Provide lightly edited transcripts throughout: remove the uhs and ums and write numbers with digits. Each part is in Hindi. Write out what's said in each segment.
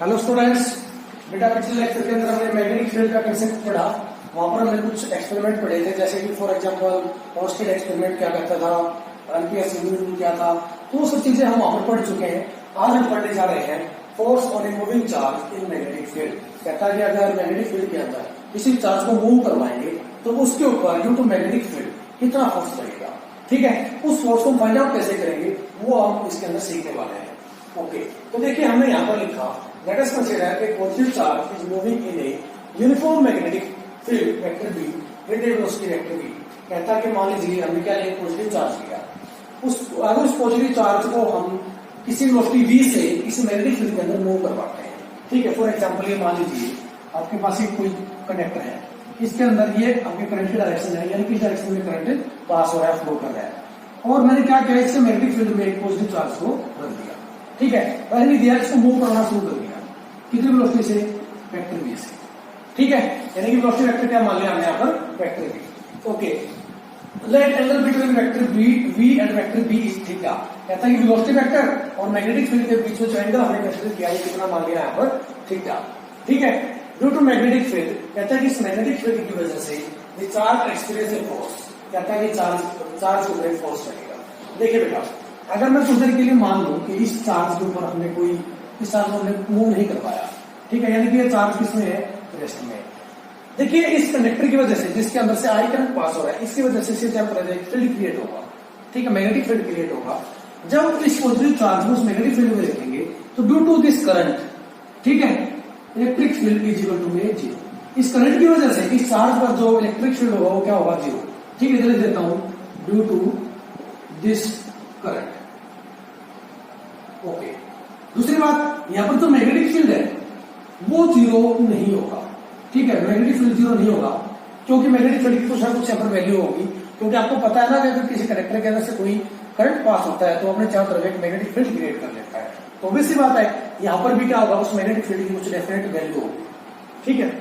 हेलो स्टूडेंट्स, बेटा पिछले लेक्चर के अंदर हमने मैग्नेटिक फील्ड का कंसेप्ट पढ़ा। वहां पर हमने कुछ एक्सपेरिमेंट पढ़े थे, जैसे कि फॉर एग्जांपल ऑस्टेड एक्सपेरिमेंट क्या करता था, एलपीएस रूल क्या था, तो वो सब चीजें हम वहां पर पढ़ चुके हैं। आज हम पढ़ने जा रहे हैं force on a moving charge in magnetic field. कहता है कि अगर मैग्नेटिक फील्ड के अंदर किसी चार्ज को मूव करवाएंगे तो उसके ऊपर ड्यू टू मैग्नेटिक फील्ड कितना फोर्स लगेगा। ठीक है, उस फोर्स को हम फाइंड आउट कैसे करेंगे वो हम इसके अंदर सीखने वाले हैं। ओके, तो देखिए हमने यहाँ पर लिखा, let us consider a positive charge is moving in a uniform magnetic field vector be with A velocity vector v। कहता है कि मान लीजिए हमने क्या लिया, पॉजिटिव चार्ज लिया, अगर उस पॉजिटिव चार्ज को हम किसी वेलोसिटी v से किसी मैग्नेटिक फील्ड के अंदर मूव करवाते हैं। ठीक है, फॉर एग्जांपल ये मान लीजिए आपके पास एक कोई कंडक्टर है, इसके अंदर ये आपके करंट की डायरेक्शन है, यानी किस डायरेक्शन में करंट पास हो रहा है, फ्लो कर रहा है, और मैंने क्या किया, इससे मैग्नेटिक फील्ड में एक पॉजिटिव चार्ज को रख दिया। ठीक है, पहले दिया, इसको मूव करना शुरू कर दिया, कितनी वेलोसिटी से, वेक्टर v से। ठीक है, यानी कि वेलोसिटी वेक्टर क्या मान लिया हमने यहाँ पर, vector v। Okay, let angle between vector v and vector b is theta. कहता है कि वेलोसिटी वेक्टर और मैग्नेटिक फील्ड के बीच में जो एंगल हमने कंसीडर किया है कितना मान लिया यहाँ पर, थीटा। ठीक है, ड्यू टू मैग्नेटिक फील्ड, कहता है कि इस मैग्नेटिक फील्ड की वजह से the charge experience a force. कहता है कि चार्ज के ऊपर फोर्स लगेगा। देखिए बेटा, अगर मैं कुछ देर के लिए मान लूं कि इस चार्ज के ऊपर हमने कोई इस चार्ज को हमने मूव नहीं कर पाया, ठीक है, यानी कि ये चार्ज किसमें है, रेस्ट में। देखिए इस कंडक्टर की वजह से, जिसके अंदर से आई करंट पास हो रहा है, इसकी वजह से टेम्परेचर फील्ड क्रिएट होगा। ठीक है, मैग्नेटिक फील्ड क्रिएट होगा। जब इस पॉजिटिव चार्ज को उस मैग्नेटिक फील्ड में रखेंगे तो ड्यू टू दिस करंट, ठीक है, electric field is equal to a zero. इस करंट की वजह से इस चार्ज पर जो इलेक्ट्रिक फील्ड होगा वो क्या होगा, जीरो। ठीक है, इधर देता हूं, due to this current. Okay, दूसरी बात, यहां पर जो मैग्नेटिक फील्ड है वो जीरो नहीं होगा। ठीक है, मैग्नेटिक फील्ड जीरो नहीं होगा, क्योंकि मैग्नेटिक फील्ड की कुछ ना कुछ यहाँ पर वैल्यू होगी। क्योंकि आपको पता है ना कि अगर किसी कंडक्टर के अंदर से कोई करंट पास होता है तो अपने चारों तरफ एक मैग्नेटिक फील्ड क्रिएट कर लेता है। तो ऑब्वियस सी बात है, यहाँ पर भी क्या होगा, उस मैग्नेटिक फील्ड की कुछ डेफिनेट वैल्यू होगी। ठीक है,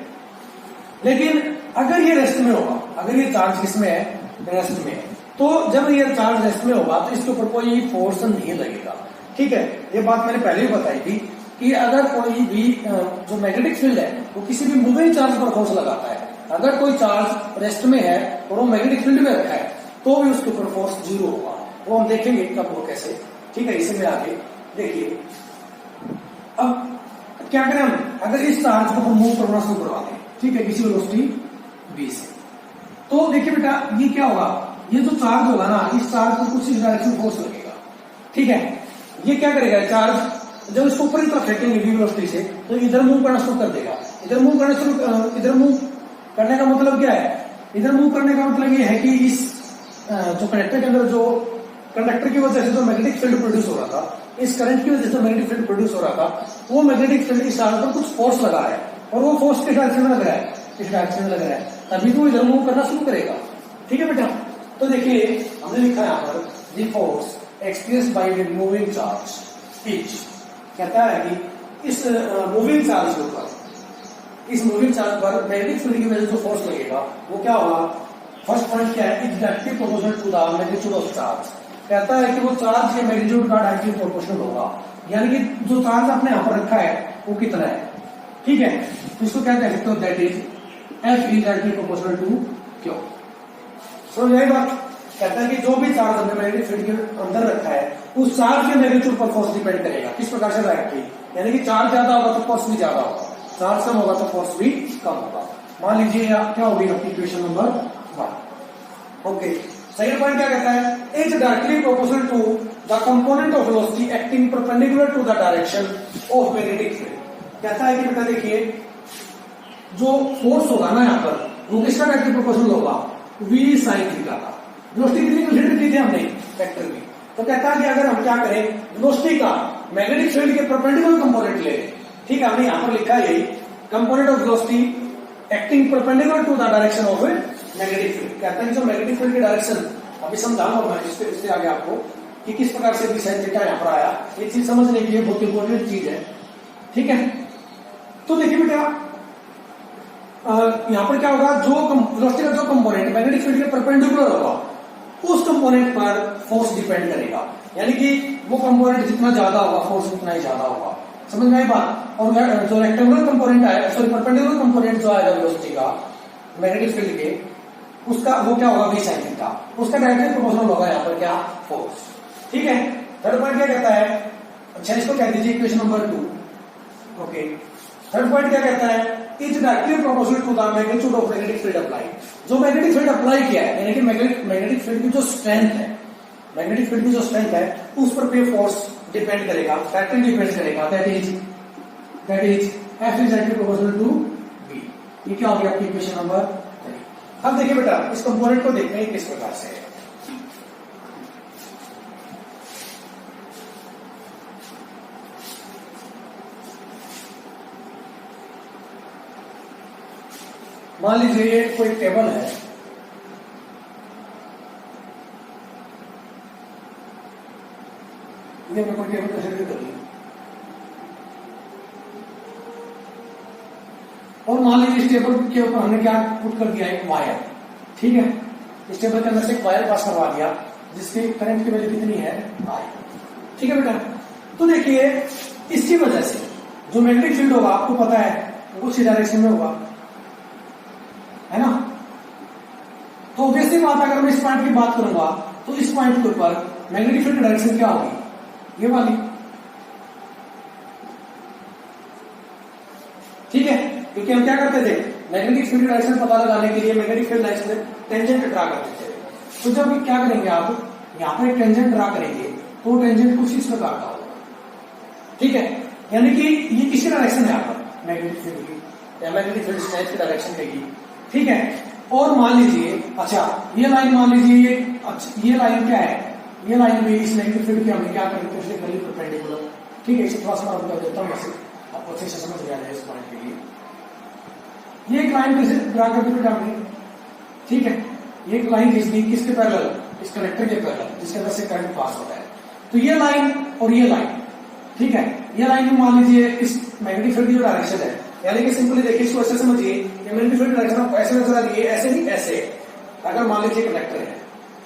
लेकिन अगर ये रेस्ट में होगा, अगर ये चार्ज किसमें है, रेस्ट में है, तो जब ये चार्ज रेस्ट में होगा तो इसके ऊपर कोई फोर्स नहीं लगेगा। ठीक है, ये बात मैंने पहले भी बताई थी कि अगर कोई भी जो मैग्नेटिक फील्ड है वो किसी भी मूविंग चार्ज पर फोर्स लगाता है, अगर कोई चार्ज रेस्ट में है और वो मैग्नेटिक फील्ड में रखा है तो भी उसके ऊपर फोर्स जीरो होगा। वो हम देखेंगे कब वो कैसे। ठीक है, इसे में आगे देखिए, अब क्या करें हम, अगर इस चार्ज को हम मूव करना शुरू करवा दें, ठीक है, किसी वेलोसिटी v से, तो देखिए बेटा ये क्या होगा, ये जो चार्ज होगा ना, इस चार्ज को कुछ इस डायरेक्शन फोर्स लगेगा। ठीक है, ये क्या करेगा, चार्ज जब इसको ऊपर की तरफ फेंकेंगे v वेलोसिटी से तो इधर मूव करना शुरू कर देगा। इधर मूव करने का मतलब क्या है, इधर मूव करने का मतलब ये है कि इस जो कंडक्टर के अंदर जो कंडक्टर की वजह से जो मैग्नेटिक फील्ड प्रोड्यूस हो रहा था, इस करंट की वजह से मैग्नेटिक फील्ड प्रोड्यूस हो रहा था, वो मैग्नेटिक फील्ड इस चार्ज पर कुछ फोर्स लगा है और वो फोर्स किस डायरेक्शन में लग रहा है, इस डायरेक्शन में लग रहा है, तभी तो इधर मूव करना शुरू करेगा। ठीक है बेटा, तो देखिए हमने लिखा है यहाँ पर, the force experienced by the moving charge is. कहता है कि इस मूविंग चार्ज के ऊपर, इस मूविंग चार्ज पर मैग्नेटिक फील्ड की वजह से जो फोर्स लगेगा वो क्या होगा, फर्स्ट पॉइंट क्या है, is directly proportional to the magnitude of charge. कहता है कि वो चार्ज के मैग्नीट्यूड का डायरेक्टली प्रोपोर्शनल होगा, यानी कि जो चार्ज आपने यहाँ पर रखा है वो कितना है। ठीक है, तो इसको क्या कह सकते हो, that is F is directly proportional to q. समझ आई बात। कहता है कि जो भी चार्ज हमने मैग्नेटिक फील्ड के अंदर रखा है उस चार्ज के मैग्नीट्यूड पर फोर्स डिपेंड करेगा। किस प्रकार से, डायरेक्टली, यानी कि चार्ज ज्यादा होगा तो फोर्स भी ज्यादा होगा, चार्ज कम होगा तो फोर्स भी कम होगा। मान लीजिए क्या होगी आपकी equation number 1। Okay, second point क्या कहता है, is directly proportional to the component of velocity acting perpendicular to the direction of magnetic field. कहता है कि बेटा देखिए जो फोर्स होगा ना यहाँ पर वो किसका डायरेक्टली प्रोपोर्शनल होगा, v sin थीटा का। वेलोसिटी कितनी कंसीडर की थी हमने, वेक्टर v। तो कहता है कि अगर हम क्या करें, वेलोसिटी का मैग्नेटिक फील्ड के परपेंडिकुलर कंपोनेंट ले लें। ठीक है, हमने यहाँ पर लिखा है यही, component of velocity acting perpendicular to the direction of magnetic field. कहता है कि जो मैग्नेटिक फील्ड की डायरेक्शन, अभी समझाऊंगा मैं इससे आगे आपको कि किस प्रकार से v sin थीटा यहाँ पर आया। ये चीज समझने के लिए बहुत इंपॉर्टेंट चीज है। ठीक है, तो देखिए बेटा यहाँ पर क्या होगा, जो वेलोसिटी का जो कंपोनेंट मैग्नेटिक फील्ड के परपेंडिकुलर होगा उस कंपोनेंट पर फोर्स डिपेंड करेगा, यानी कि वो कंपोनेंट जितना ज्यादा होगा फोर्स उतना ही ज्यादा होगा। समझ में आई बात। और जो रेक्टेंगुलर कंपोनेंट है, सॉरी परपेंडिकुलर कंपोनेंट जो आएगा वेलोसिटी का मैग्नेटिक फील्ड के, उसका वो क्या होगा v sin थीटा, उसका डायरेक्टली प्रोपोर्शनल होगा यहाँ पर क्या फोर्स। ठीक है। थर्ड पॉइंट क्या कहता है, अच्छा इसको कह दीजिए equation number 2। Okay, third point क्या कहता है, is directly proportional to the magnitude of magnetic field applied. जो मैग्नेटिक फील्ड अप्लाई किया है, यानी कि मैग्नेटिक फील्ड की जो स्ट्रेंथ है, मैग्नेटिक फील्ड की जो स्ट्रेंथ है उस पर पे फोर्स डिपेंड करेगा, फैक्टर डिपेंड करेगा, that is F is directly proportional to B। ये क्या हो गया आपकी इक्वेशन नंबर 3। अब देखिए बेटा इस कंपोनेंट को देखते हैं किस प्रकार से है। मान लीजिए ये कोई टेबल है, ये मैं कोई टेबल कंसीडर कर लिया, और मान लीजिए इस टेबल के ऊपर हमने क्या पुट कर दिया, एक वायर। ठीक है, इस टेबल के अंदर से एक वायर पास करवा दिया जिसकी करंट की वैल्यू कितनी है I। ठीक है बेटा, तो देखिए इसकी वजह से जो मैग्नेटिक फील्ड होगा आपको पता है उसी डायरेक्शन में होगा, है ना। तो ऑब्वियसली बात, अगर मैं इस पॉइंट की बात करूंगा तो इस पॉइंट के ऊपर मैग्नेटिक फील्ड डायरेक्शन क्या होगी, ये वाली। ठीक है, क्योंकि हम क्या करते थे, मैग्नेटिक फील्ड डायरेक्शन पता लगाने के लिए मैग्नेटिक फील्ड लाइन्स में टेंजेंट ड्रा करते थे। तो जब क्या करेंगे आप, यहाँ पर एक टेंजेंट ड्रा करेंगे तो टेंजेंट कुछ इस प्रकार का होगा। ठीक है, यानी कि ये किसी डायरेक्शन है यहाँ पर मैग्नेटिक फील्ड की, या मैग्नेटिक फील्ड स्ट्रेंथ की डायरेक्शन देगी। ठीक है, और मान लीजिए, अच्छा ये लाइन मान लीजिए, ये अच्छा ये लाइन क्या है, ये लाइन भी इस मैग्नेटिक फील्ड की हमने क्या करते हैं, परपेंडिकुलर। ठीक है, इसे थोड़ा सा मैं कर देता हूँ, वैसे आपको अच्छे से समझ गया है इस पॉइंट के लिए। ये एक लाइन कैसे ड्रा करके बेटा हमने, ठीक है, ये एक लाइन खींच दी किसके पैरेलल, इस कनेक्टर के पैरेलल, जिसके अंदर से करंट पास होता है। तो ये लाइन और ये लाइन, ठीक है, ये लाइन मान लीजिए इस मैग्नेटिक फील्ड की जो डायरेक्शन है, यानी कि सिंपली देखिए इसको ऐसे समझिए, ये मैग्नेटिक फील्ड डायरेक्शन आपको ऐसे नजर आ रही है, ऐसे नहीं ऐसे। अगर मान लीजिए कनेक्टर है,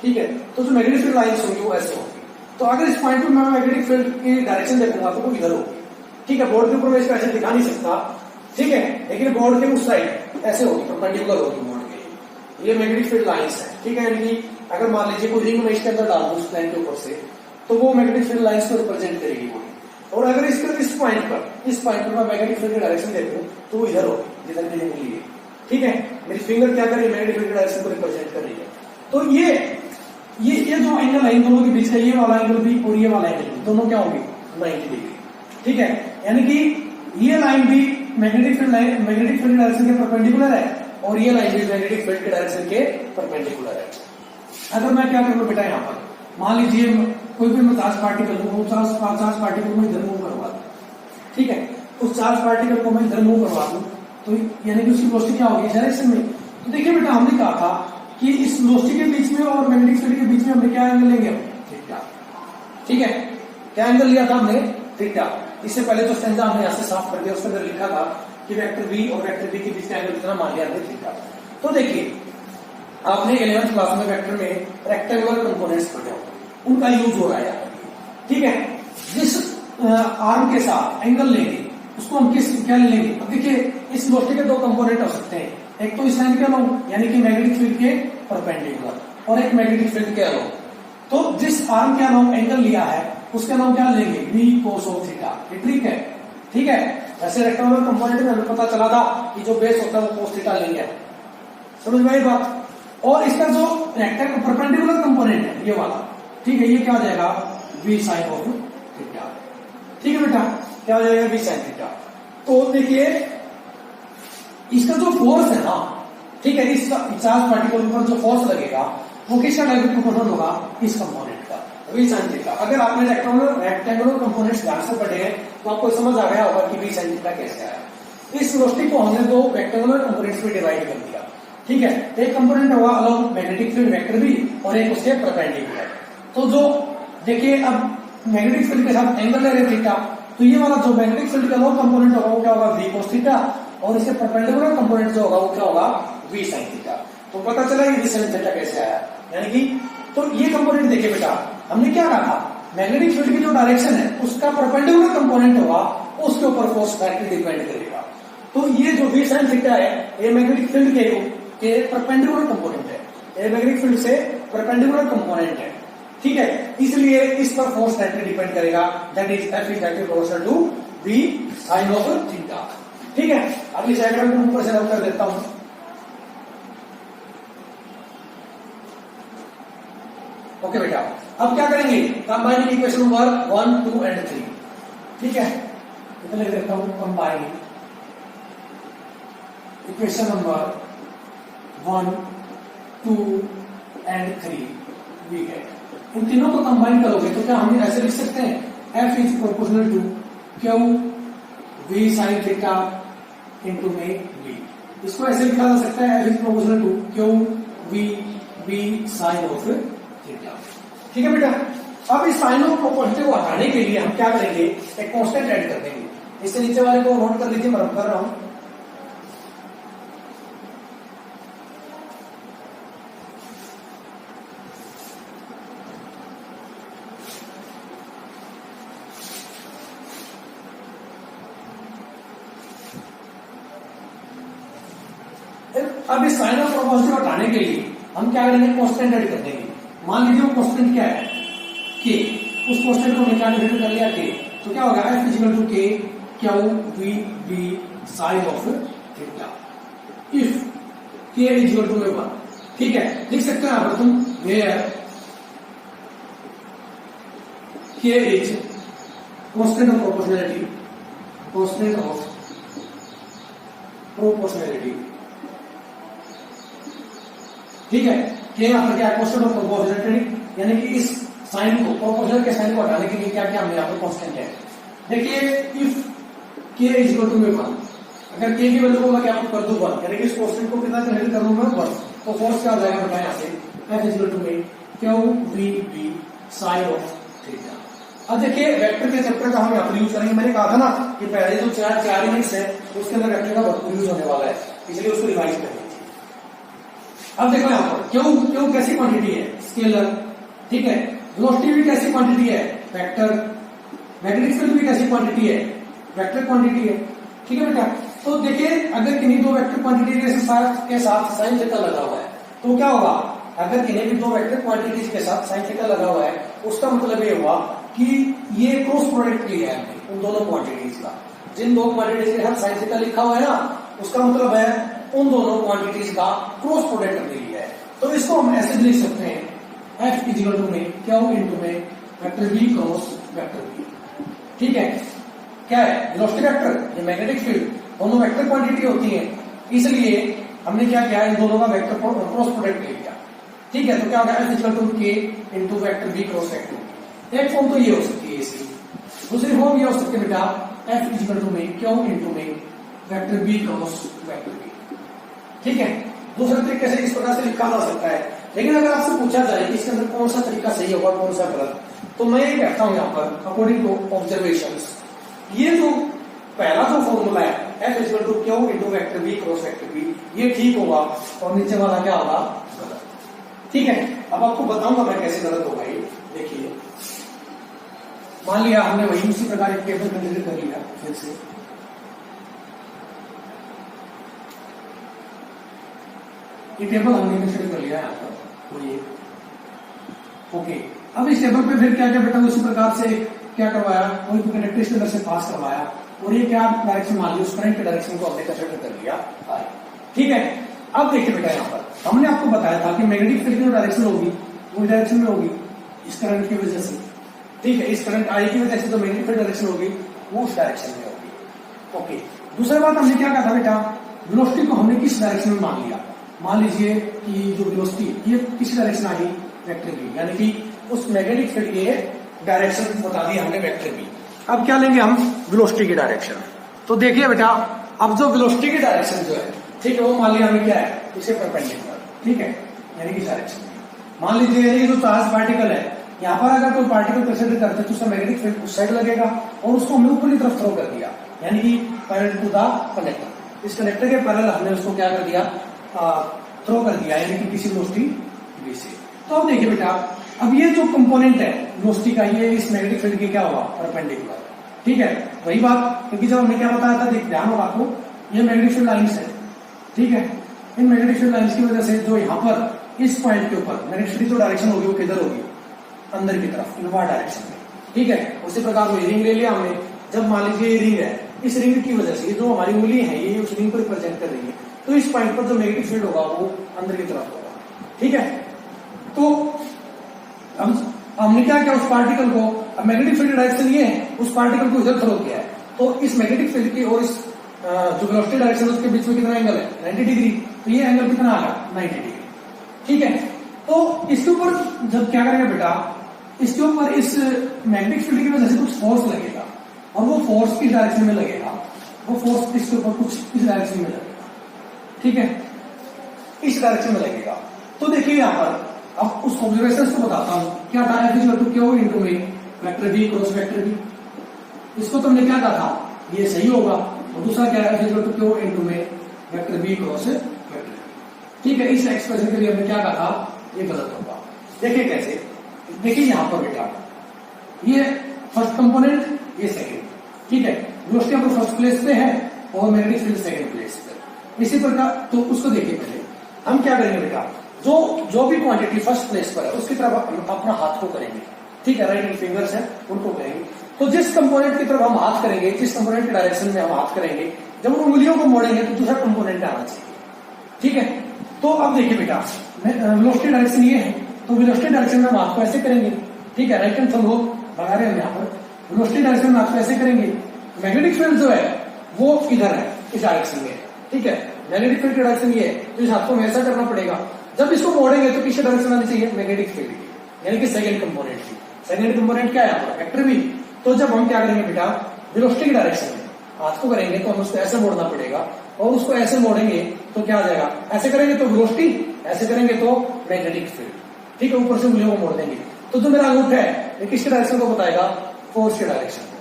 ठीक है, तो जो मैग्नेटिक फील्ड लाइन्स होंगी वो ऐसे होगी। तो अगर इस पॉइंट पर मैं मैग्नेटिक फील्ड की डायरेक्शन देखूंगा तो वो इधर होगी। ठीक है, बोर्ड के ऊपर मैं इसको ऐसे दिखा नहीं सकता, ठीक है, लेकिन बोर्ड के उस साइड ऐसे होगी, परपेंडिकुलर होगी बोर्ड के। ये मैग्नेटिक फील्ड लाइन्स है। ठीक है, यानी कि अगर मान लीजिए कोई रिंग में इसके अंदर डाल दूं उस लाइन के ऊपर से, तो वो मैग्नेटिक फील्ड लाइन्स को रिप्रेजेंट करेगी वो। और अगर इस पॉइंट पर मैं मैग्नेटिक फील्ड की डायरेक्शन देखूं तो वो इधर होगी, जिधर मैंने ली है। ठीक है, मेरी फिंगर क्या कर रही है, मैग्नेटिक फील्ड की डायरेक्शन को रिप्रेजेंट कर रही है। तो ये जो एंगल है इन दोनों के बीच का, ये वाला एंगल भी और ये वाला एंगल भी, दोनों क्या होंगे 90 डिग्री। ठीक है, यानी कि ये लाइन भी मैग्नेटिक फील्ड डायरेक्शन के परपेंडिकुलर है, और ये लाइन भी मैग्नेटिक फील्ड के डायरेक्शन के परपेंडिकुलर है। अगर मैं क्या करूं बेटा, यहाँ पर मान लीजिए कोई भी मैं चार्ज पार्टिकल को, चार्ज पार्टिकल में इधर मूव करवा दूं, ठीक है, उस चार्ज पार्टिकल को मैं इधर मूव करवा दूं, तो यानी कि उसकी वेलोसिटी क्या होगी, डायरेक्शन में। तो देखिए बेटा, हमने कहा था कि इस वेलोसिटी के बीच में और मैग्नेटिक फील्ड के बीच में हमने क्या एंगल लेंगे, थीटा। ठीक है, क्या एंगल लिया था हमने, थीटा। इससे पहले जो स्टेंजा हमने यहां से साफ कर दिया, उसके अंदर लिखा था कि वेक्टर v और वेक्टर b के बीच का एंगल कितना मान लिया हमने, थीटा। तो देखिए, आपने 11th क्लास में वेक्टर में रेक्टेंगुलर कंपोनेंट्स पढ़े होंगे, उनका यूज हो रहा है। ठीक है, जिस आर्म के साथ एंगल लेंगे उसको हम क्या ले लेंगे। अब देखिए, इस वेलोसिटी के दो कंपोनेंट हो सकते हैं, एक तो इस लाइन के अलोंग यानी कि मैग्नेटिक फील्ड के परपेंडिकुलर, और एक मैग्नेटिक फील्ड के अलोंग। तो जिस आर्म के अलोंग एंगल लिया है उसके अलोंग क्या लेंगे, v cos of थीटा। ठीक है, ठीक है, ऐसे रेक्टेंगुलर कंपोनेंट में हमें पता चला था कि जो बेस होता है वो cos थीटा लेंगे, समझ में आई बात। और इसका जो रेक्टेंगल परपेंडिकुलर कंपोनेंट है ये वाला, ठीक है, ये क्या हो जाएगा, v sin of थीटा। ठीक है बेटा, क्या हो जाएगा, v sin थीटा। तो देखिए इसका जो फोर्स है ना, ठीक है, इस चार्ज पार्टिकल पर जो फोर्स लगेगा वो किसका डायरेक्ट प्रोपोर्शनल होगा, इस कंपोनेंट का, v sin थीटा। अगर आपने रेक्टेंगुलर कंपोनेंट्स ध्यान से पढ़े हैं तो आपको समझ आ गया होगा कि v sin थीटा कैसे आया। इस वेलोसिटी को हमने दो रेक्टेंगुलर कंपोनेंट्स में डिवाइड कर दिया। ठीक है, एक कंपोनेंट होगा अलोंग मैग्नेटिक फील्ड वेक्टर भी, और एक उसके परपेंडिकुलर। तो जो देखिए, अब मैग्नेटिक फील्ड के साथ एंगल ले रहे थीटा, तो ये वाला जो मैग्नेटिक फील्ड का अलोंग कंपोनेंट होगा वो क्या होगा, v cos थीटा, और इसके परपेंडिकुलर कंपोनेंट जो होगा वो क्या होगा, v sin थीटा। तो पता चला ये v sin थीटा कैसे आया, यानी कि तो ये कंपोनेंट देखिए बेटा, हमने क्या कहा था, मैग्नेटिक फील्ड की जो डायरेक्शन है उसका परपेंडिकुलर कंपोनेंट होगा उसके ऊपर फोर्स डायरेक्टली डिपेंड करेगा। तो ये जो v sin थीटा है ये मैग्नेटिक फील्ड के परपेंडिकुलर कंपोनेंट है, ये मैग्नेटिक फील्ड से परपेंडिकुलर कंपोनेंट है, ठीक है। इसलिए इस पर फोर्स डायरेक्टली डिपेंड करेगा, that is F is directly proportional to v sin of theta, ठीक है। अब इस डायग्राम को ऊपर से रब कर देता हूं। ओके बेटा, अब क्या करेंगे, कंबाइनिंग इक्वेशन नंबर 1, 2 एंड 3, ठीक है। इतना लिख देता हूं, combining equation number 1, 2 and 3 we get. इन तीनों को कंबाइन करोगे तो क्या हम ऐसे लिख सकते हैं, F is proportional to Q v sin theta into में v। इसको ऐसे लिखा जा सकता है, F is proportional to Q v sin of theta, ठीक है बेटा। अब इस साइन ऑफ प्रोपोर्शनल को हटाने के लिए हम क्या करेंगे, एक कांस्टेंट ऐड कर देंगे। इससे नीचे वाले को नोट कर लीजिए, मैं रब कर रहा हूं। अब इस साइन ऑफ प्रोपोर्शनल को हटाने के लिए हम क्या करेंगे, कांस्टेंट ऐड कर देंगे। मान लीजिए वो कांस्टेंट क्या है, के। उस कांस्टेंट को निकालने कर लिया के, तो क्या होगा, F इक्वल टू के Q v sin of theta if के इक्वल टू 1, ठीक है। लिख सकते हैं यहां पर तुम, वेयर के is constant of proportionality, constant of proportionality, ठीक है। के यहां पर क्या है, कांस्टेंट ऑफ प्रोपोर्शनैलिटी, यानी कि इस साइन को, प्रोपोर्शनल के साइन को हटाने के लिए क्या क्या हमने यहां पर कांस्टेंट है। देखिए इफ के इज इक्वल टू 1, अगर के की वैल्यू को मैं क्या कर दूं 1, यानी कि इस कांस्टेंट को कितना कैंसिल कर दूं मैं 1, तो फोर्स क्या हो जाएगा बेटा, यहां से F is equal to Q v sin of theta. अब देखिए वेक्टर के चैप्टर का हम यहां पर यूज करेंगे। मैंने कहा था ना कि पहले जो चार यूनिट्स है उसके अंदर वेक्टर का भरपूर यूज होने वाला है, इसलिए उसको रिवाइज कर लीजिए। अब देखो यहां पर क्यों कैसी क्वांटिटी है, स्केलर, ठीक है। वेलोसिटी भी कैसी क्वांटिटी है, वेक्टर। मैग्नेटिक फील्ड भी कैसी क्वांटिटी है, वेक्टर क्वांटिटी है, ठीक है बेटा। तो देखिए अगर किन्हीं दो वेक्टर क्वांटिटी के साथ साइन थीटा लगा हुआ है तो क्या होगा, अगर किन्हीं भी दो वेक्टर क्वांटिटीज के साथ साइन थीटा लगा हुआ है उसका मतलब ये हुआ कि ये क्रॉस प्रोडक्ट लिया है हमने उन दोनों क्वांटिटीज का। जिन दो क्वांटिटीज के साथ साइन थीटा लिखा हुआ है ना, उसका मतलब है उन दोनों क्वांटिटीज का क्रॉस प्रोडक्ट हमने लिया है। तो इसको हम ऐसे लिख सकते हैं, F इज इक्वल टू में Q इंटू में vector v cross vector v, ठीक है। क्या है, वेलोसिटी वेक्टर, ये मैग्नेटिक फील्ड, दोनों वेक्टर क्वांटिटी होती है, इसलिए हमने क्या किया, इन दोनों का वेक्टर क्रॉस प्रोडक्ट ले लिया, ठीक है। तो क्या होगा, F इज इक्वल टू के into vector v cross vector v। एक फॉर्म तो ये हो सकती है इसकी, दूसरी फॉर्म ये हो सकती है बेटा, F इज इक्वल टू में Q इंटू में vector v cross vector v, ठीक है। दूसरे तरीके से इस प्रकार से लिखा जा सकता है। लेकिन अगर आपसे पूछा जाए कि इसके अंदर कौन सा तरीका सही होगा कौन सा गलत, तो मैं ये कहता हूं यहां पर अकॉर्डिंग टू ऑब्जर्वेशंस, ये जो पहला जो फॉर्मूला है F is equal to Q into vector v cross vector v, ये ठीक होगा और नीचे वाला क्या होगा, गलत, ठीक है। अब आपको बताऊंगा मैं कैसे गलत होगा ये। देखिए मान लिया हमने वही उसी प्रकार एक टेबल कंसीडर कर लिया, फिर से ये टेबल हमने कंसीडर कर लिया यहाँ पर, तो ये ओके। अब इस टेबल पे फिर क्या क्या बेटा उसी प्रकार से क्या करवाया, कोई कंडक्टर के अंदर से पास करवाया और ये क्या डायरेक्शन मान ली, उस करंट के डायरेक्शन को हमने कंसीडर कर लिया, ठीक है। अब देखिए बेटा यहाँ पर हमने आपको बताया था कि मैग्नेटिक फील्ड की जो डायरेक्शन होगी वो डायरेक्शन में होगी इस करंट की वजह से, ठीक है। इस करंट आई की वजह से जो मैग्नेटिक फील्ड डायरेक्शन होगी वो उस डायरेक्शन में होगी, ओके। दूसरी बात हमने क्या कहा था बेटा, वेलोसिटी को हमने किस डायरेक्शन में मान लिया। मान लीजिए कि जो वेलोसिटी ये किस डायरेक्शन आ गई, वेक्टर की, यानी कि उस मैग्नेटिक फील्ड के डायरेक्शन बता दी हमने वेक्टर की। अब क्या लेंगे हम, वेलोसिटी की डायरेक्शन। तो देखिए बेटा अब जो वेलोसिटी की डायरेक्शन जो है, ठीक है, वो मान लिया हमें क्या है, इसे परपेंडिकुलर, ठीक है, यानी कि डायरेक्शन में। मान लीजिए यानी कि जो चार्ज पार्टिकल है, यहाँ पर अगर कोई पार्टिकल कंसीडर करते हैं तो उसका मैग्नेटिक फील्ड उस साइड लगेगा और उसको हमने ऊपर की तरफ थ्रो कर दिया, यानी कि पैरेलल टू द कंडक्टर। इस कंडक्टर के पैरेलल हमने उसको क्या कर दिया, थ्रो कर दिया, यानी कि किसी वेलोसिटी v से। तो अब देखिए बेटा अब ये जो कंपोनेंट है वेलोसिटी का, ये इस मैग्नेटिक फील्ड के क्या होगा, परपेंडिकुलर, ठीक है। वही बात, क्योंकि जब हमने क्या बताया था, देख ध्यान होगा आपको, ये मैग्नेटिक फील्ड लाइंस है, ठीक है। इन मैग्नेटिक फील्ड लाइंस की वजह से जो यहाँ पर इस पॉइंट के ऊपर मैग्नेटिक फील्ड जो डायरेक्शन होगी वो किधर होगी, अंदर की तरफ, इनवर्ड डायरेक्शन में, ठीक है। उसी प्रकार वो रिंग ले लिया हमने। जब मान लीजिए ये रिंग है, इस रिंग की वजह से जो हमारी उंगली है ये उस रिंग को रिप्रेजेंट कर रही है, तो इस पॉइंट पर जो मैग्नेटिक फील्ड होगा वो अंदर की तरफ होगा, ठीक है। तो हमने क्या किया, उस पार्टिकल को, अब मैग्नेटिक फील्ड डायरेक्शन ये है, उस पार्टिकल को इधर थ्रो किया है, तो इस मैग्नेटिक फील्ड की और इस जो वेलोसिटी डायरेक्शन उसके बीच में कितना एंगल है, 90 डिग्री। तो ये एंगल कितना आ गया, 90 डिग्री, ठीक है। तो इसके ऊपर जब क्या करेंगे बेटा, इसके ऊपर इस मैग्नेटिक फील्ड की वजह से कुछ फोर्स लगेगा, और वो फोर्स किस डायरेक्शन में लगेगा, वो फोर्स इसके ऊपर कुछ इस डायरेक्शन में लगेगा, ठीक है, इस डायरेक्शन में लगेगा। तो देखिए यहाँ पर अब उस ऑब्जर्वेशन को बताता हूं, क्या था, F equal to q into में vector B cross vector B. इसको तुमने क्या कहा था, ये सही होगा, और दूसरा क्या है, F equal to q into में वेक्टर बी क्रॉस वेक्टर, ठीक है। इस एक्सप्रेशन के लिए हमने क्या कहा था, ये गलत होगा। देखिए कैसे, देखिए यहां पर बेटा, ये फर्स्ट कंपोनेंट, ये सेकंड, ठीक है। वेलोसिटी अपने फर्स्ट प्लेस पे है और मैग्नेटिक फील्ड सेकंड प्लेस पे, इसी प्रकार। तो उसको देखिए पहले हम क्या करेंगे बेटा, जो भी क्वांटिटी फर्स्ट प्लेस पर है उसकी तरफ अपना हाथ को करेंगे, ठीक है, राइट हैंड फिंगर्स है उनको करेंगे। तो जिस कंपोनेंट की तरफ हम हाथ करेंगे, जिस कंपोनेंट के डायरेक्शन में हम हाथ करेंगे, जब उन उंगलियों को मोड़ेंगे तो दूसरा कंपोनेंट आना चाहिए, ठीक है। तो अब देखिए बेटा, वेलोसिटी डायरेक्शन ये है, तो वेलोसिटी डायरेक्शन में हम हाथ को ऐसे करेंगे, ठीक है, राइट हैंड थंब को लगा रहे हैं यहाँ पर, वेलोसिटी डायरेक्शन में हाथ को ऐसे करेंगे। मैग्नेटिक फील्ड जो है वो इधर है, इस डायरेक्शन में, ठीक है। मैग्नेटिक फील्ड की डायरेक्शन ये है, तो इस हाथ को ऐसा करना पड़ेगा। जब इसको मोड़ेंगे तो किस डायरेक्शन आनी चाहिए, मैग्नेटिक फील्ड की, यानी कि सेकंड कंपोनेंट की। सेकंड कंपोनेंट क्या है, वेक्टर बी। तो जब हम क्या करेंगे बेटा, वेलोसिटी की डायरेक्शन में हाथ को करेंगे तो हम उसको ऐसे मोड़ना पड़ेगा, और उसको ऐसे मोड़ेंगे तो क्या आ जाएगा, ऐसे करेंगे तो वेलोसिटी, ऐसे करेंगे तो मैग्नेटिक फील्ड, ठीक है। ऊपर से उंगलियों को मोड़ देंगे तो जो मेरा अंगूठा है ये किसके डायरेक्शन को बताएगा, फोर्स के डायरेक्शन।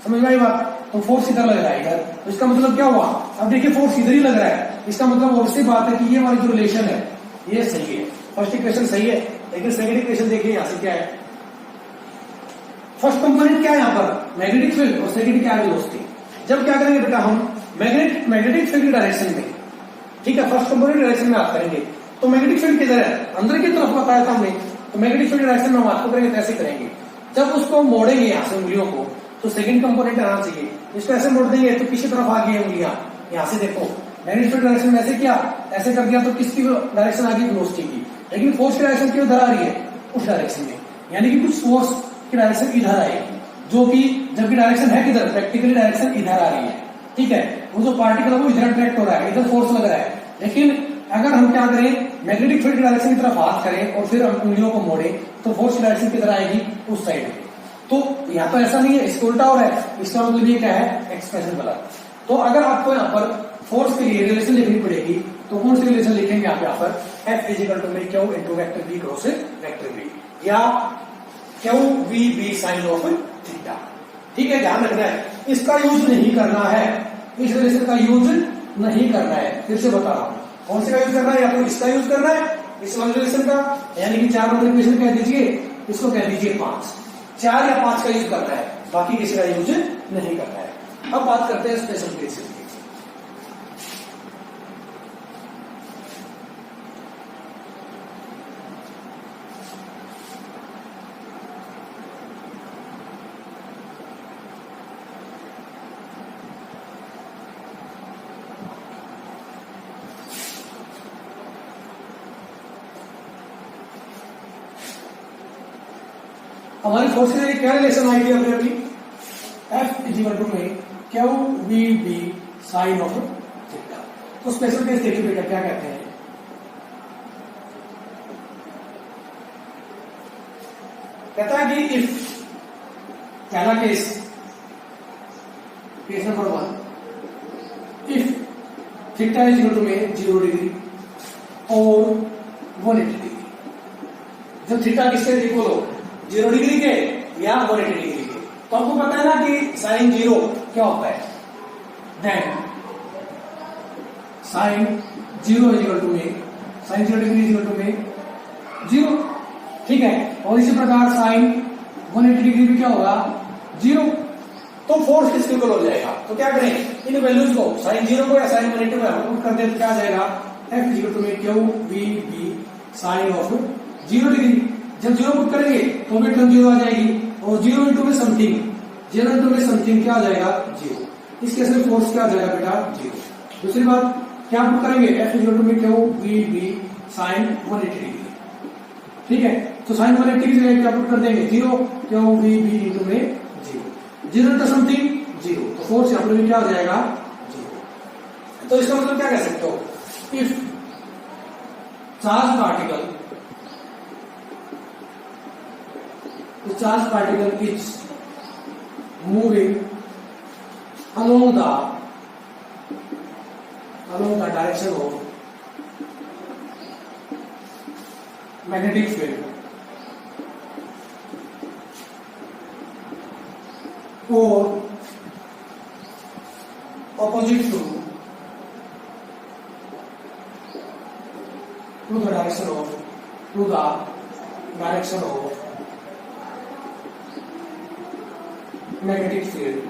समझ में आई बात। तो फोर्स इधर लग रहा है इधर, तो इसका मतलब क्या हुआ, अब देखिए फोर्स इधर ही लग रहा है, इसका मतलब ऑब्वियसली बात है कि ये हमारी जो रिलेशन है ये सही है, फर्स्ट इक्वेशन सही है। लेकिन सेकंड इक्वेशन देखिए यहां से क्या है, फर्स्ट कंपोनेंट क्या है यहाँ पर, मैग्नेटिक फील्ड, और सेकंड क्या है, वेलोसिटी। जब क्या करेंगे बेटा हम मैग्नेटिक फील्ड की डायरेक्शन में, ठीक है, फर्स्ट कंपोनेंट डायरेक्शन में हाथ करेंगे, तो मैग्नेटिक फील्ड किधर है, अंदर की तरफ बताया था हमने। तो मैग्नेटिक फील्ड डायरेक्शन में हम हाथ को करेंगे तो ऐसे करेंगे। जब उसको मोड़ेंगे यहाँ से उंगलियों को, तो सेकंड कंपोनेंट आना चाहिए, इसको ऐसे मोड़ देंगे तो किसी तरफ आ गई उंगलियां, यहाँ से देखो मैग्नेटिक फील्ड डायरेक्शन में ऐसे किया, ऐसे कर दिया तो किसकी डायरेक्शन आ गई, वेलोसिटी की। लेकिन फोर्स की डायरेक्शन क्यों इधर आ रही है, उस डायरेक्शन में, यानी कि कुछ फोर्स की डायरेक्शन इधर आएगी, जो कि जबकि डायरेक्शन है किधर, प्रैक्टिकली डायरेक्शन इधर आ रही है, ठीक है। वो जो पार्टिकल है वो इधर अट्रैक्ट हो रहा है, इधर फोर्स लग रहा है। लेकिन अगर हम क्या करें, मैग्नेटिक फील्ड की डायरेक्शन की तरफ हाथ करें और फिर हम उंगलियों को मोड़े, तो फोर्स की डायरेक्शन किधर आएगी, उस साइड में। तो यहाँ तो ऐसा नहीं है, इसको उल्टा हो रहा है, इसका मतलब ये क्या है, एक्सप्रेशन गलत। तो अगर आपको यहाँ पर फोर्स के लिए रिलेशन लिखनी पड़ेगी, तो कौन सी रिलेशन लिखेंगे आप यहाँ पर, F इक्वल टू में q into vector B cross vector B, या q v B sine of theta, ठीक है। ध्यान रखना है, इसका यूज नहीं करना है, इस रिलेशन का यूज नहीं करना है। फिर से बता रहा हूं, कौन से का यूज करना है, या तो इसका यूज करना है, इस वाले रिलेशन का, यानी कि 4 नंबर इक्वेशन कह दीजिए, इसको कह दीजिए 5, 4 या 5 का यूज करना है, बाकी किसी का यूज नहीं करना है। अब बात करते हैं स्पेशल केसेस की। हमारी फोर्स के लिए क्या रिलेशन आई थी अभी अभी, F इक्वल टू में q v B sine of theta. तो स्पेशल केस देखिए बेटा क्या कहते हैं, कहता है कि इफ, पहला case, case number 1, if theta is equal to में 0 डिग्री और 180 डिग्री, जब थीटा किसके इक्वल हो, 0 डिग्री के या 180 डिग्री के। तो आपको पता है ना कि साइन 0 क्या होता है, then sine 0 is equal to में, sine 0 degree is equal to में 0, ठीक है। और इसी प्रकार साइन 180 डिग्री भी क्या होगा, 0। तो तो फोर्स किसके इक्वल हो जाएगा? तो क्या करें इन वैल्यूज को साइन 0 को या साइन 180 में पुट कर दे तो क्या आ जाएगा F इक्वल टू में q v B sine of 0 degree. जब 0 पुट करेंगे तो भी टर्म 0 आ जाएगी और 0 इंटू में समथिंग 0 इंटू में समथिंग क्या आ जाएगा 0। इस केस में फोर्स क्या आ जाएगा बेटा 0। दूसरी बात क्या पुट करेंगे F इक्वल टू में q v B sine 180 degree. ठीक है तो साइन 180 की जगह क्या पुट कर देंगे 0 क्यू वी बी इंटू में 0 इंटू समथिंग 0 तो फोर्स यहां पर भी क्या आ जाएगा 0। तो इसका मतलब क्या कह सकते हो if charge particle is moving along the direction of magnetic field or opposite to the direction of magnetic field,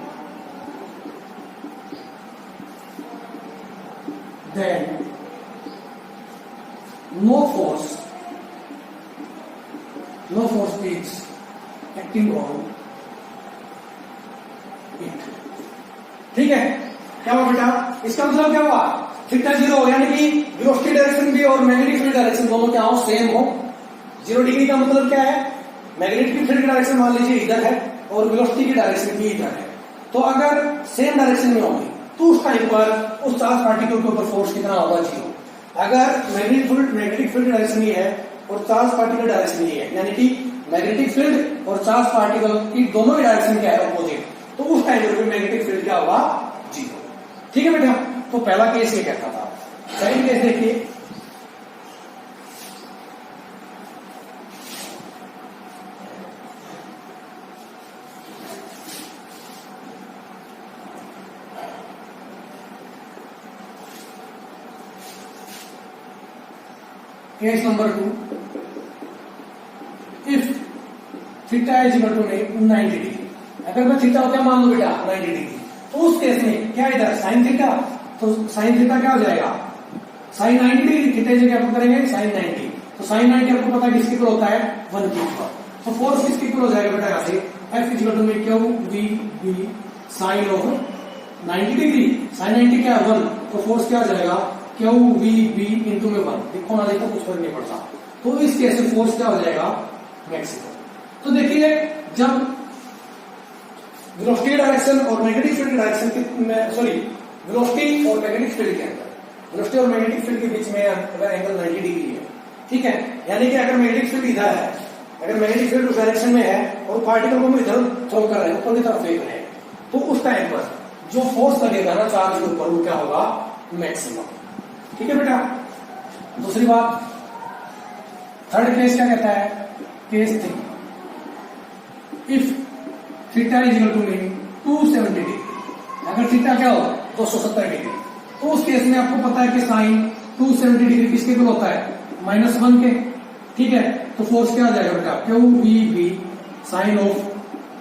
then no force is acting on it। ठीक है क्या हुआ बेटा? इसका मतलब क्या हुआ थीटा 0 यानी कि वेलोसिटी डायरेक्शन भी और मैग्नेटिक फील्ड डायरेक्शन दोनों क्या हो सेम हो। 0 डिग्री का मतलब क्या है मैग्नेटिक फील्ड की डायरेक्शन मान लीजिए इधर है और वेलोसिटी की डायरेक्शन भी इधर है। तो अगर सेम डायरेक्शन में होगी तो उस टाइम पर उस चार्ज पार्टिकल के ऊपर फोर्स कितना होगा 0। अगर मैग्नेटिक फील्ड डायरेक्शन ये है और चार्ज पार्टिकल डायरेक्शन ये है यानी कि मैग्नेटिक फील्ड और चार्ज पार्टिकल की दोनों ही डायरेक्शन क्या है अपोजिट तो उस टाइम पर मैग्नेटिक फील्ड क्या होगा 0। ठीक है बेटा तो पहला केस ये कहता था। सेकंड केस देखिए case number 2 if theta is equal to 90 degree. अगर मैं थीटा क्या मान लो बेटा 90 डिग्री तो उस केस में क्या इधर साइन थीटा तो साइन थीटा क्या हो जाएगा साइन 90 डिग्री थीटा की जगह आप करेंगे साइन 90 तो साइन 90 आपको पता है किसके इक्वल होता है 1 के ऊपर। तो फोर्स किसके इक्वल हो जाएगा बेटा यहाँ से F इज इक्वल टू में q v B sine of 90 degree sine 90 क्या है 1 तो फोर्स क्या आ जाएगा क्यू वी बी इंटू में 1 देखो ना देखो कुछ फर्क नहीं पड़ता। तो इस केस में फोर्स क्या हो जाएगा मैक्सिमम। तो देखिए जब वेलोसिटी डायरेक्शन और magnetic field direction sorry velocity और मैग्नेटिक फील्ड के अंदर वेलोसिटी और मैग्नेटिक फील्ड के बीच में अगर एंगल 90 डिग्री है ठीक है यानी कि अगर मैग्नेटिक फील्ड इधर है अगर मैग्नेटिक फील्ड उस डायरेक्शन में है और पार्टिकल को इधर थ्रो कर रहे हैं ऊपर की तरफ फेंक रहे हैं तो उस टाइम पर जो फोर्स लगेगा ना चार्ज के ऊपर वो क्या होगा मैक्सिमम। ठीक है बेटा। दूसरी बात थर्ड केस क्या कहता है case 3 if theta is equal to 270 degree. अगर थीटा क्या हो 270 डिग्री तो उस केस में आपको पता है कि साइन 270 डिग्री किसके इक्वल होता है -1 के। ठीक है तो फोर्स क्या आ जाएगा बेटा q v B sine of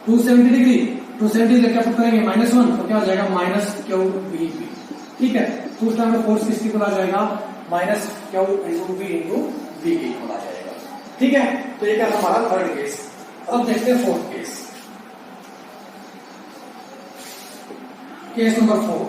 270 degree 270 क्या पुट करेंगे -1 तो क्या आ जाएगा माइनस क्यू वी बी। ठीक है तो उस टाइम में फोर्स किसके इक्वल आ जाएगा minus q into v into B के इक्वल आ जाएगा। ठीक है तो ये क्या हमारा थर्ड केस। अब देखते हैं fourth case case number 4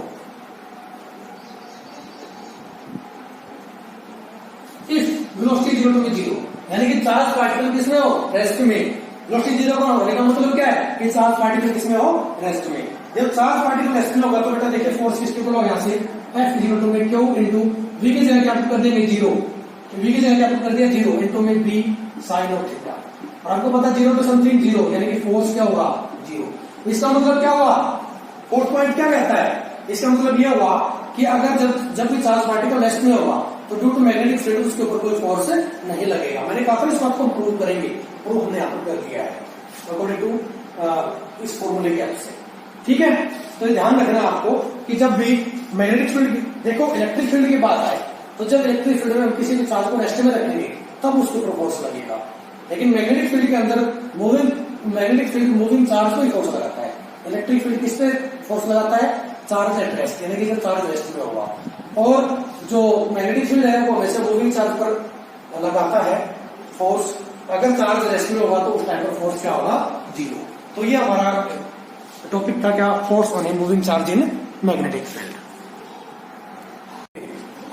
if velocity 0 to 0 यानी कि चार्ज पार्टिकल किसमें हो रेस्ट में वेलोसिटी 0 का होने का मतलब क्या है कि चार्ज पार्टिकल किसमें हो रेस्ट में। जब चार्ज पार्टिकल रेस्ट में होगा तो बेटा देखिए फोर्स किसके इक्वल होगा यहाँ से F इक्वल टू में क्यू इंटू वी की जगह क्या पुट कर देंगे 0 वी की जगह क्या पुट कर दिया 0 इंटू में बी साइन ऑफ थीटा और आपको पता 0 टू समथिंग 0 यानी कि फोर्स क्या होगा 0। इसका मतलब क्या हुआ फोर्थ पॉइंट क्या कहता है इसका मतलब यह हुआ कि अगर जब भी चार्ज पार्टिकल रेस्ट में होगा तो ड्यू टू मैग्नेटिक फील्ड उसके ऊपर कोई फोर्स नहीं लगेगा। मैंने कहा था इस बात को प्रूव करेंगे प्रूव हमने यहाँ पर कर दिया है अकॉर्डिंग टू इस फॉर्मूले की हेल्प से। ठीक है तो ध्यान रखना आपको कि जब भी मैग्नेटिक फील्ड देखो इलेक्ट्रिक फील्ड की बात आए तो जब इलेक्ट्रिक फील्ड में हम किसी भी चार्ज को रेस्ट में रखेंगे तब उसके ऊपर फोर्स लगेगा। लेकिन मैग्नेटिक फील्ड के अंदर मैग्नेटिक फील्ड मूविंग चार्ज को ही फोर्स लगाता है इलेक्ट्रिक फील्ड किस पे फोर्स लगाता है? चार्ज एट रेस्ट, यानी कि जब चार्ज रेस्ट में होगा। और जो मैग्नेटिक फील्ड है वो हमेशा मूविंग चार्ज पर लगाता है फोर्स। अगर चार्ज रेस्ट में होगा तो उस टाइम पर फोर्स क्या होगा? जीरो। तो ये हमारा टॉपिक था क्या? Force on a moving charge in magnetic field.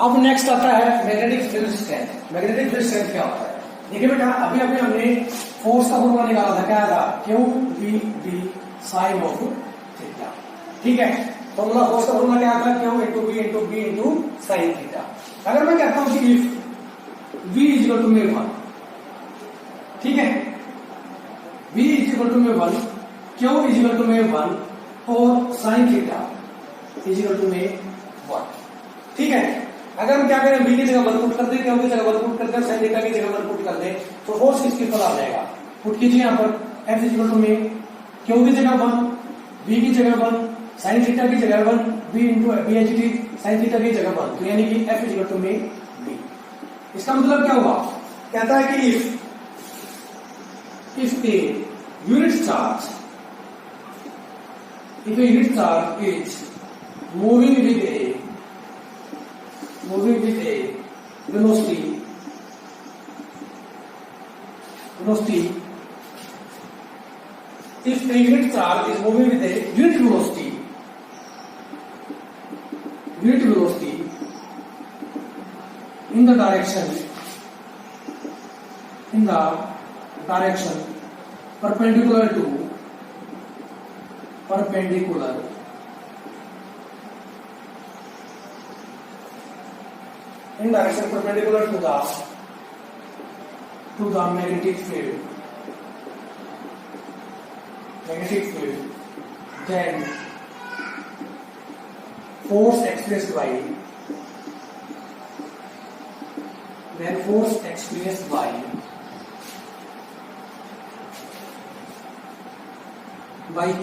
अब नेक्स्ट आता है magnetic field strength. Magnetic field strength क्या होता है? देखिए बेटा, अभी अभी हमने फोर्स का फॉर्मूला निकाला था, क्या था? Q v B sine of theta. ठीक है, फॉर्मूला फोर्स का फॉर्मूला क्या था? Q into B into B into sine theta. अगर मैं कहता हूं कि if v is equal to मे वन, ठीक है, वी इज इक्वल टू मे one, q is equal to मे वन और sine theta is equal to मे वन। ठीक है, अगर हम क्या करें, v की जगह वन पुट कर दे, क्यू की जगह वन पुट कर दे, साइन थीटा की जगह वन पुट कर दे, तो फोर्स किसके ऊपर आ जाएगा? पुट कीजिए यहाँ पर, f इज इक्वल टू मे, क्यू की जगह वन, v की जगह वन, साइन थीटा की जगह वन, v इंटू बी एच टी साइन थीटा की जगह वन, तो यानी कि f इज इक्वल टू मे b। इसका मतलब क्या हुआ? कहता है कि if a unit charge is moving with a velocity if a unit charge is moving with a unit velocity in the direction perpendicular in direction perpendicular to the magnetic field, then force expressed by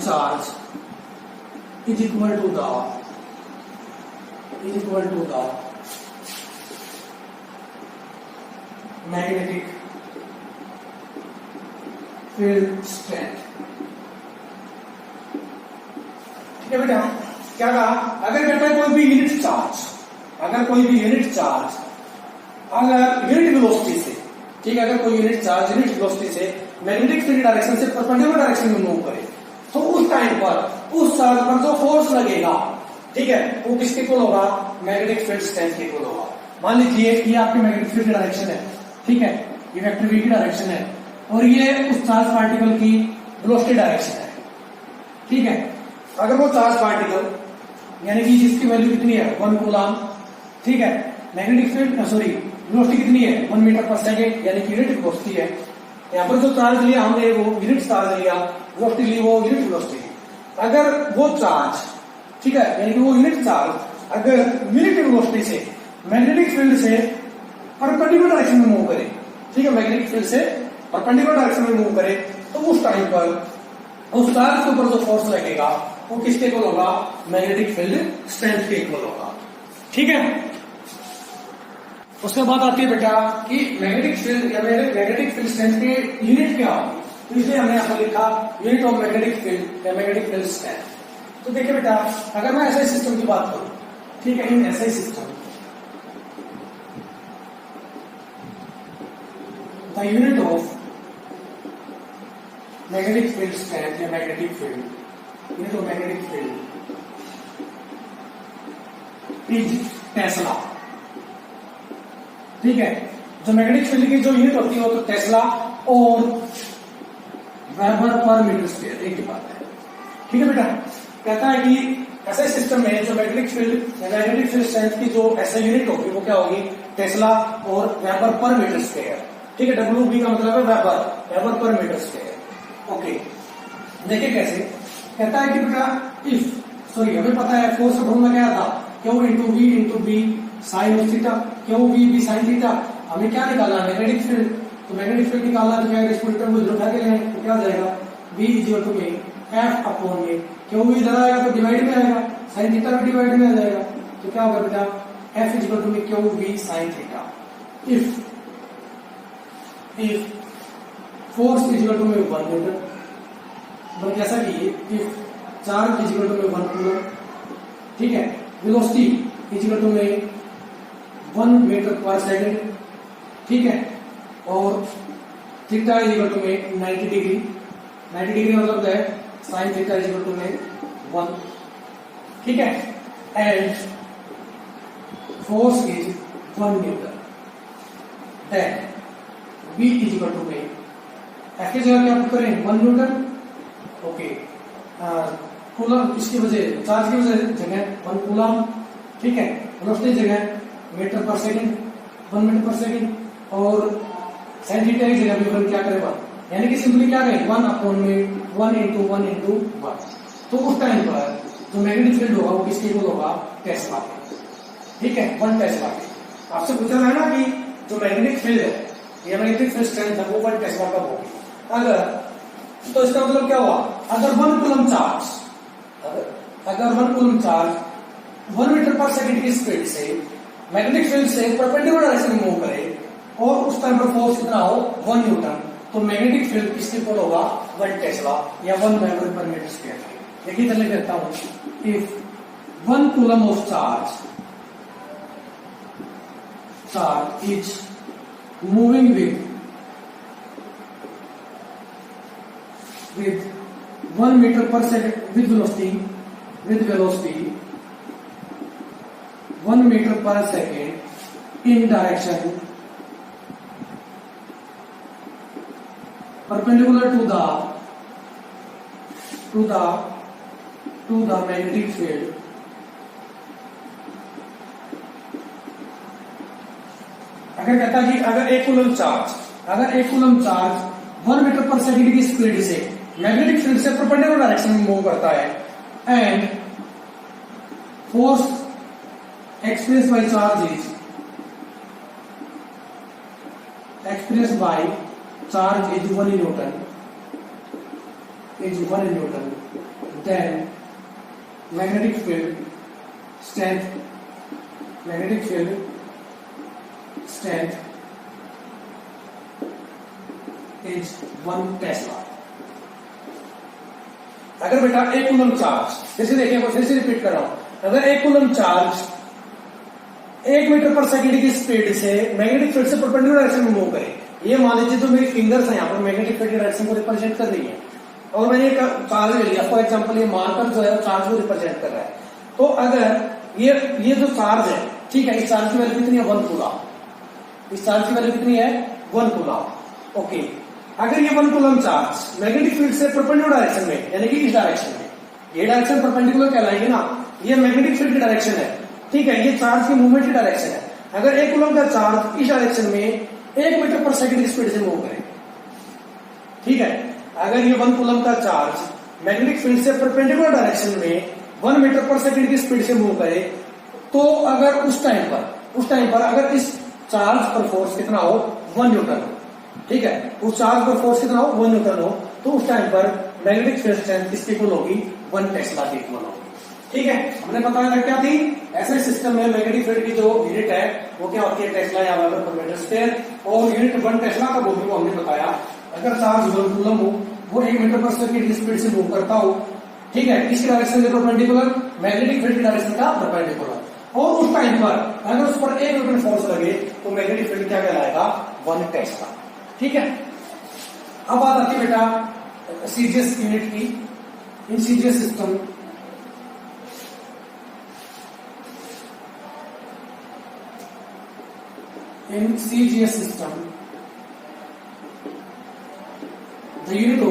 charge is equal to the magnetic field strength। ठीक है बेटा, क्या कहा? अगर कहता है कोई भी यूनिट चार्ज अगर यूनिट वेलोसिटी से, ठीक है, अगर कोई यूनिट चार्ज यूनिट वेलोसिटी से मैग्नेटिक फील्ड डायरेक्शन से परपेंडिकुलर डायरेक्शन में मूव करे, तो उस टाइम पर उस चार्ज पर जो फोर्स लगेगा, ठीक है, वो किसके इक्वल होगा? मैग्नेटिक फील्ड स्ट्रेंथ के इक्वल होगा। मान लीजिए ये आपकी मैग्नेटिक फील्ड डायरेक्शन है, ठीक है, ये वेक्टर v की डायरेक्शन है और ये उस चार्ज पार्टिकल की वेलोसिटी डायरेक्शन है। ठीक है, अगर वो चार्ज पार्टिकल यानी कि जिसकी वैल्यू कितनी है? 1 कूलम, ठीक है, मैग्नेटिक फील्ड वेलोसिटी कितनी है? 1 मीटर पर सेकेंड, यानी कि यूनिट वेलोसिटी है। यहाँ पर जो चार्ज लिया हमने वो यूनिट चार्ज लिया, वेलोसिटी ली वो यूनिट वेलोसिटी। अगर वो चार्ज, ठीक है, यानी कि वो यूनिट चार्ज अगर यूनिट वेलोसिटी से मैग्नेटिक फील्ड से परपेंडिकुलर डायरेक्शन में मूव करे, ठीक है, मैग्नेटिक फील्ड से परपेंडिकुलर डायरेक्शन में मूव करे, तो उस टाइम पर उस चार्ज के ऊपर जो फोर्स लगेगा वो किसके इक्वल होगा? मैग्नेटिक फील्ड स्ट्रेंथ के इक्वल होगा। ठीक है, उसके बाद आती है बेटा कि मैग्नेटिक फील्ड या मैग्नेटिक फील्ड स्ट्रेंथ की यूनिट क्या होगी, तो इसलिए हमने यहाँ पर लिखा यूनिट ऑफ मैग्नेटिक फील्ड या मैग्नेटिक फील्ड स्ट्रेंथ। तो देखिए बेटा, अगर मैं ऐसे सिस्टम की बात करूं, ठीक है, इन ऐसे system the unit of magnetic field strength या magnetic field is टेस्ला। ठीक है, जो मैग्नेटिक फील्ड की जो यूनिट होती है वो तो टेस्ला और वेबर पर मीटर स्क्वायर, एक ही बात है। ठीक है बेटा, कहता है कि ऐसे सिस्टम में जो मैग्नेटिक फील्ड स्ट्रेंथ की जो ऐसे यूनिट होगी वो क्या होगी? टेस्ला और वेबर पर मीटर स्क्वायर। ठीक है, WB का मतलब है वेबर पर मीटर स्क्वायर। ओके, देखिए कैसे कहता है कि बेटा हमें पता है फोर्स का फॉर्मूला क्या था? Q into v into B sine theta, q v B sine theta. हमें क्या निकालना? Magnetic field. तो मैग्नेटिक फील्ड निकालना तो क्या है? इसको टर्म को इधर उठा के लें तो क्या हो जाएगा? B is equal to F upon A, q v इधर आएगा तो डिवाइड में आएगा, साइन थीटा भी डिवाइड में आ जाएगा, तो क्या होगा बेटा? F is equal to q v sine theta. If force is equal to 1 newton, बल्कि ऐसा कीजिए, if charge is equal to में 1 कूलम, ठीक है। वेलोसिटी इज इक्वल टू में 1 मीटर पर सेकेंड, ठीक है। और थीटा इज इक्वल टू में 90 डिग्री, 90 डिग्री मतलब है sine theta is equal to में 1, ठीक है। And force is 1 newton. Then B is equal to में एफ की जगह क्या करें 1 न्यूटन, ओके। कूलम इसकी वजह चार्ज की वजह जगह 1 कूलम, ठीक है। वेलोसिटी जगह मीटर पर सेकंड 1 मीटर पर सेकंड, और साइन थीटा की जगह भी 1 क्या करेगा, यानी कि सिंपली क्या करें 1 अपॉन में 1 इंटू 1 इंटू 1। तो उस टाइम पर जो मैग्नेटिक फील्ड होगा वो किसके इक्वल होगा, टेस्ला के, ठीक है, 1 टेस्ला के। आपसे पूछा है ना कि जो मैग्नेटिक फील्ड है, ये मैग्नेटिक फील्ड स्ट्रेंथ है वो 1 टेस्ला का होगी। अगर तो इसका मतलब क्या हुआ, अगर 1 कूलम चार्ज, अगर 1 कूलम चार्ज 1 मीटर पर सेकंड की स्पीड से मैग्नेटिक फील्ड से परपेंडिकुलर डायरेक्शन में मूव करे और उस टाइम पर फोर्स कितना हो 1 न्यूटन, तो मैग्नेटिक फील्ड किसके इक्वल होगा 1 टेस्ला या 1 मीटर पर मीटर स्क्वायर। देखिए चलिए कहता हूं, if 1 coulomb of charge is moving with 1 meter per second with velocity 1 meter per second in direction perpendicular to the magnetic field, अगर कहता कि अगर एक कूलम चार्ज 1 मीटर पर सेकंड की स्पीड से मैग्नेटिक फील्ड से परपेंडिकुलर डायरेक्शन में मूव करता है and force experienced by charge is is 1 Newton, then magnetic field strength is 1 Tesla। अगर बेटा एक कूलम चार्ज, फिर से देखिए फिर से रिपीट कर रहा हूं, अगर एक कूलम चार्ज 1 मीटर पर सेकंड की स्पीड से मैग्नेटिक फील्ड से परपेंडिकुलर डायरेक्शन में मूव करे, ये मान लीजिए जो मेरी फिंगर्स हैं यहाँ पर मैग्नेटिक फील्ड की डायरेक्शन को रिप्रेजेंट कर रही है, और मैंने एक चार्ज ले लिया फॉर एग्जांपल, ये मार्कर जो है चार्ज को रिप्रेजेंट कर रहा है। तो अगर ये जो चार्ज है, ठीक है, इस चार्ज की वैल्यू कितनी है 1 कूलम, इस चार्ज की वैल्यू कितनी है 1 कूलम, ओके। अगर ये 1 कूलम चार्ज मैग्नेटिक फील्ड से परपेंडिकुलर डायरेक्शन में, यानी कि इस डायरेक्शन में, ये डायरेक्शन परपेंडिकुलर कहलाएगी ना, ये मैग्नेटिक फील्ड की डायरेक्शन है, ठीक है, ये चार्ज की मूवमेंट की डायरेक्शन है। अगर 1 कूलम का चार्ज इस डायरेक्शन में 1 मीटर पर सेकंड की स्पीड से मूव करे, ठीक है, अगर ये 1 कूलम का चार्ज मैग्नेटिक फील्ड से परपेंडिकुलर डायरेक्शन में 1 मीटर पर सेकंड की स्पीड से मूव करे, तो अगर उस टाइम पर अगर इस चार्ज पर फोर्स कितना हो 1 न्यूटन, ठीक है, उस चार्ज पर फोर्स कितना हो 1 न्यूटन हो, तो उस टाइम पर मैग्नेटिक फील्ड स्ट्रेंथ किसके इक्वल होगी 1 टेस्ला के इक्वल होगी, ठीक है। हमने बताया था क्या थी, ऐसे सिस्टम में मैग्नेटिक फील्ड की जो यूनिट है वो क्या होती है टेस्ला या वेबर पर मीटर स्क्वायर, और यूनिट 1 टेस्ला का वो भी हमने बताया। अगर चार्ज 1 कूलम हो, वो 1 मीटर पर सेकंड की स्पीड से मूव करता हो, ठीक है, किसकी डायरेक्शन में परपेंडिकुलर, मैग्नेटिक फील्ड की डायरेक्शन का परपेंडिकुलर, और उस टाइम पर अगर उस पर 1 न्यूटन फोर्स लगे तो मैग्नेटिक फील्ड क्या कहलाएगा 1 टेस्ला, ठीक है। अब बात आती है बेटा सीजीएस यूनिट की। In CGS system in CGS system, the unit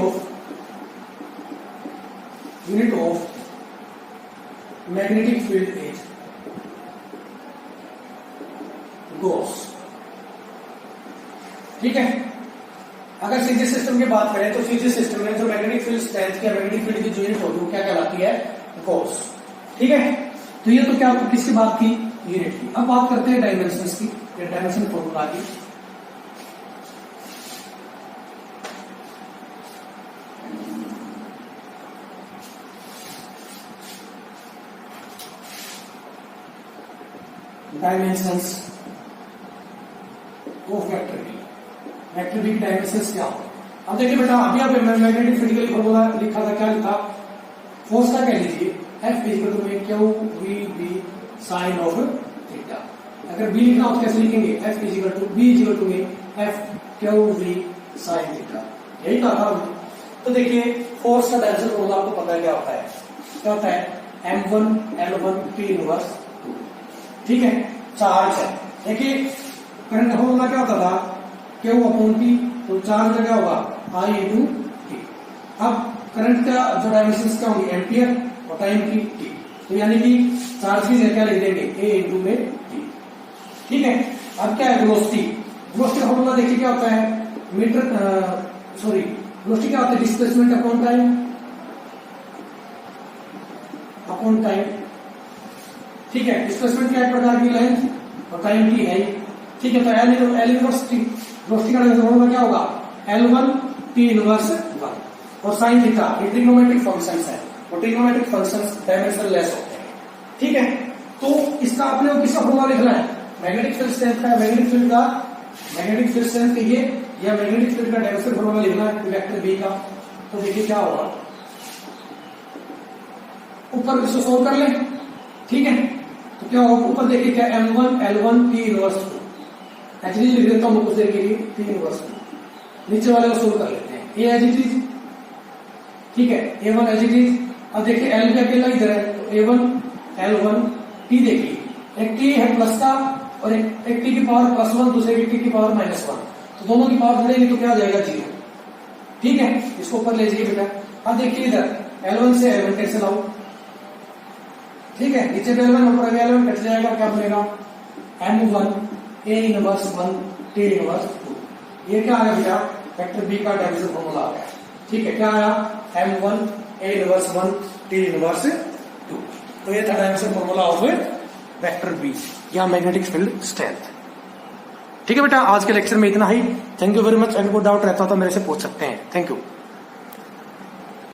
of magnetic field is Gauss, ठीक है। अगर सीजीएस सिस्टम की बात करें तो सीजीएस सिस्टम में जो मैग्नेटिक फील्ड स्ट्रेंथ या मैग्नेटिक फील्ड की जो यूनिट होगी वो क्या कहलाती है गॉस, ठीक है। तो ये तो क्या किसकी बात की यूनिट की। अब बात करते हैं डायमेंशंस की, डायमेंशन फॉर्मूला की। Dimensions of vector B, vector B की डायमेंशंस क्या हो। अब देखिए बेटा अभी आप मैग्नेटिक फील्ड के लिए फॉर्मूला लिखा था, क्या लिखा फोर्स का कह लीजिए F इक्वल टू में q v B sine of theta. अगर बी लिखना हो तो कैसे लिखेंगे, F equal to B equal to में F q v sine theta, यही कहा था। तो देखिए फोर्स का डायरेक्शन फॉर्मूला आपको पता है क्या होता है, क्या होता है M1 L1 P इनवर्स 2, ठीक है। चार्ज है, देखिए करंट फॉर्मूला क्या होता था, Q अपॉन P, तो चार्ज का क्या होगा I इंटू T। अब करंट का जो डायमेंशन क्या होंगे एम्पियर और टाइम की T, तो यानी कि चार्ज की जगह क्या लिख देंगे A इंटू में T, ठीक है। अब क्या है वेलोसिटी, वेलोसिटी फॉर्मूला देखिए क्या होता है मीटर वेलोसिटी क्या होता है डिस्प्लेसमेंट अपॉन टाइम, ठीक है। डिस्प्लेसमेंट क्या एक प्रकार की लेंथ और टाइम की है, ठीक है। तो एल इनवर्स टी वेलोसिटी का फॉर्मूला क्या होगा L1 T इनवर्स 1 और साइन थीटा ये ट्रिग्नोमेट्रिक फंक्शंस है और ट्रिग्नोमेट्रिक फंक्शंस डायमेंशन लेस होते हैं, ठीक है। तो इसका आपने वो किसका फॉर्मूला लिखना है, मैग्नेटिक फील्ड स्ट्रेंथ का, मैग्नेटिक फील्ड स्ट्रेंथ ये या मैग्नेटिक फील्ड का डायरेक्शन फॉर्मूला लिखना है वेक्टर बी का। तो देखिए क्या होगा, ऊपर इसको सोल्व कर लें, ठीक है। तो क्या होगा ऊपर देखिए क्या M1 L1 T inverse 2, actually लिख देता हूं कुछ देर के लिए T इनवर्स 2, नीचे वाले को सोल्व कर लेते हैं। ए एज इट इज, ठीक है, A1 एज इट इज। अब देखिए L भी अकेला इधर है, तो A1 L1 T देखिए, एक T है प्लस का और एक T की पावर +1, दूसरे की T की पावर -1, तो दोनों की पावर बढ़ेगी तो क्या आ जाएगा 0, ठीक है। इसको ऊपर ले जाइए बेटा। अब देखिए इधर L1 से L1 कैंसिल आउट, ठीक है, नीचे पे L1 ऊपर L1 कट जाएगा, क्या बनेगा M1 A inverse 1 T inverse 2, ये क्या आ गया बेटा वेक्टर बी का डायमेंशन फॉर्मूला आ गया, ठीक है। क्या आया M1 A inverse 1 T inverse 2, तो ये था dimension formula of vector B या मैग्नेटिक फील्ड स्ट्रेंथ, ठीक है बेटा। आज के लेक्चर में इतना ही, थैंक यू वेरी मच। अगर कोई डाउट रहता हो तो मेरे से पूछ सकते हैं, थैंक यू।